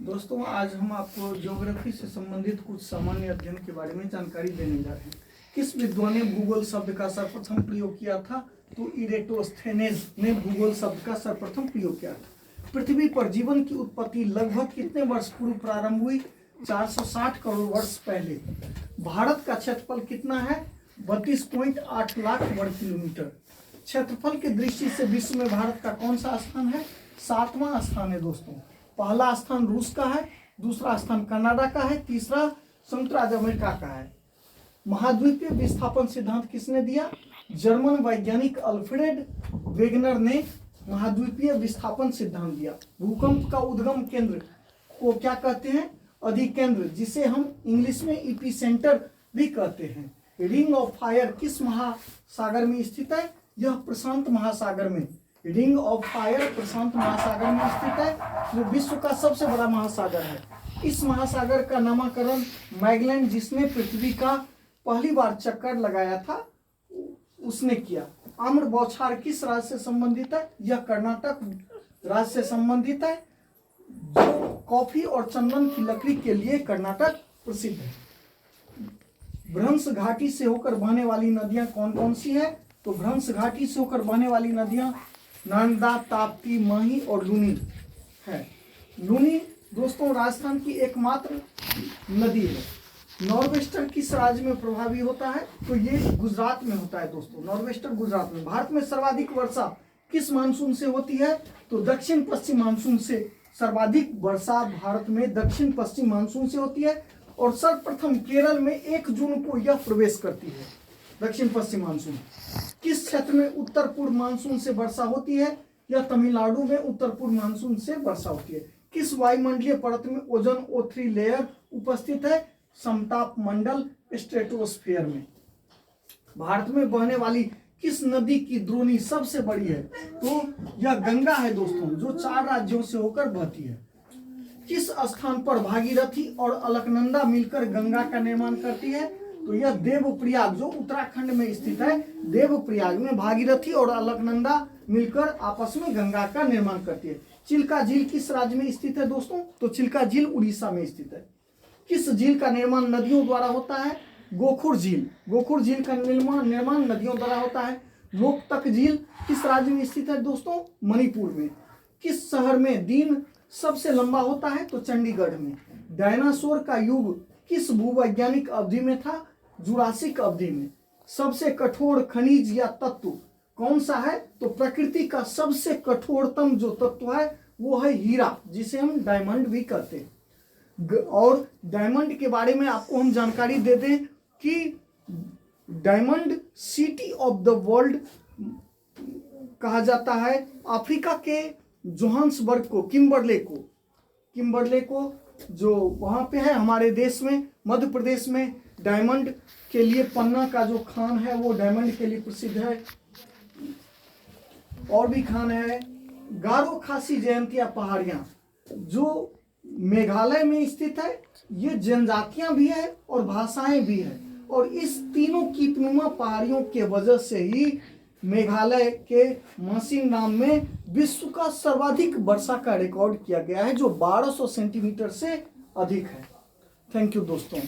दोस्तों, आज हम आपको ज्योग्राफी से संबंधित कुछ सामान्य अध्ययन के बारे में जानकारी देने जा रहे हैं। किस विद्वान ने भूगोल शब्द का सर्वप्रथम प्रयोग किया था? तो इरेटोस्थेनेज ने भूगोल शब्द का सर्वप्रथम प्रयोग किया था। पृथ्वी पर जीवन की उत्पत्ति लगभग कितने वर्ष पूर्व प्रारंभ हुई? 460 करोड़ वर्ष पहले। भारत का क्षेत्रफल कितना है? 32.8 लाख वर्ग किलोमीटर। क्षेत्रफल की दृष्टि से विश्व में भारत का कौन सा स्थान है? 7वां स्थान है दोस्तों। पहला स्थान रूस का है, दूसरा स्थान कनाडा का है, तीसरा संयुक्त राज्य अमेरिका का है। महाद्वीपीय विस्थापन सिद्धांत किसने दिया? जर्मन वैज्ञानिक अल्फ्रेड वेगनर ने महाद्वीपीय विस्थापन सिद्धांत दिया। भूकंप का उद्गम केंद्र को क्या कहते हैं? अधिकेंद्र, जिसे हम इंग्लिश में एपिसेंटर भी कहते हैं। रिंग ऑफ फायर किस महासागर में स्थित है? यह प्रशांत महासागर में। रिंग ऑफ फायर प्रशांत महासागर में स्थित है, जो विश्व का सबसे बड़ा महासागर है। इस महासागर का नामकरण मैगेलन, जिसने पृथ्वी का पहली बार चक्कर लगाया था, उसने किया। आम्र बौछार किस राज्य से संबंधित है? यह कर्नाटक राज्य से संबंधित है, जो कॉफी और चंदन की लकड़ी के लिए कर्नाटक प्रसिद्ध है। भ्रंश घाटी से होकर बहने वाली नदियां कौन कौन सी है? तो भ्रंश घाटी से होकर बहने वाली नदियां नर्मदा, ताप्ती, माही और लूनी है। लूनी दोस्तों राजस्थान की एकमात्र नदी है। नॉर्वेस्टर किस राज्य में प्रभावी होता है? तो ये गुजरात में होता है दोस्तों। नॉर्वेस्टर गुजरात में। भारत में सर्वाधिक वर्षा किस मानसून से होती है? तो दक्षिण पश्चिम मानसून से। सर्वाधिक वर्षा भारत में दक्षिण पश्चिम मानसून से होती है और सर्वप्रथम केरल में 1 जून को यह प्रवेश करती है, दक्षिण पश्चिम मानसून। किस क्षेत्र में उत्तर पूर्व मानसून से वर्षा होती है? यह तमिलनाडु में उत्तर पूर्व मानसून से वर्षा होती है। किस वायुमंडलीय परत में ओजोन O3 लेयर उपस्थित है? समताप मंडल स्ट्रेटोस्फीयर में। भारत में बहने वाली किस नदी की द्रोणी सबसे बड़ी है? तो यह गंगा है दोस्तों, जो 4 राज्यों से होकर बहती है। किस स्थान पर भागीरथी और अलकनंदा मिलकर गंगा का निर्माण करती है? तो यह देवप्रयाग, जो उत्तराखंड में स्थित है, देवप्रयाग में भागीरथी और अलकनंदा मिलकर आपस में गंगा का निर्माण करती है। चिल्का झील किस राज्य में स्थित है दोस्तों? तो चिल्का झील उड़ीसा में स्थित है। किस झील का निर्माण नदियों द्वारा होता है? गोखुर झील। गोखुर झील का निर्माण नदियों द्वारा होता है। लोकतक झील किस राज्य में स्थित है दोस्तों? मणिपुर में। किस शहर में दिन सबसे लंबा होता है? तो चंडीगढ़ में। डायनासोर का युग किस भूवैज्ञानिक अवधि में था? जुरासिक अवधि में। सबसे कठोर खनिज या तत्व कौन सा है? तो प्रकृति का सबसे कठोरतम जो तत्व है वो है हीरा, जिसे हम डायमंड भी कहते हैं। और डायमंड के बारे में आपको हम जानकारी दे दें कि diamond city of the world कहा जाता है। अफ्रीका के जोहान्सबर्ग को, किम्बरले को जो वहाँ पे है हमारे देश में, मध्य प्रदेश में, डायमंड के लिए पन्ना का जो खान है वो डायमंड के लिए प्रसिद्ध है। और भी खान है। गारो खासी जयंतिया पहाड़ियाँ जो मेघालय में स्थित है, ये जनजातियां भी है और भाषाएं भी है, और इस तीनों कीपनुमा पहाड़ियों के वजह से ही मेघालय के मासिन नाम में विश्व का सर्वाधिक वर्षा का रिकॉर्ड किया गया है, जो 1200 सेंटीमीटर से अधिक है। थैंक यू दोस्तों।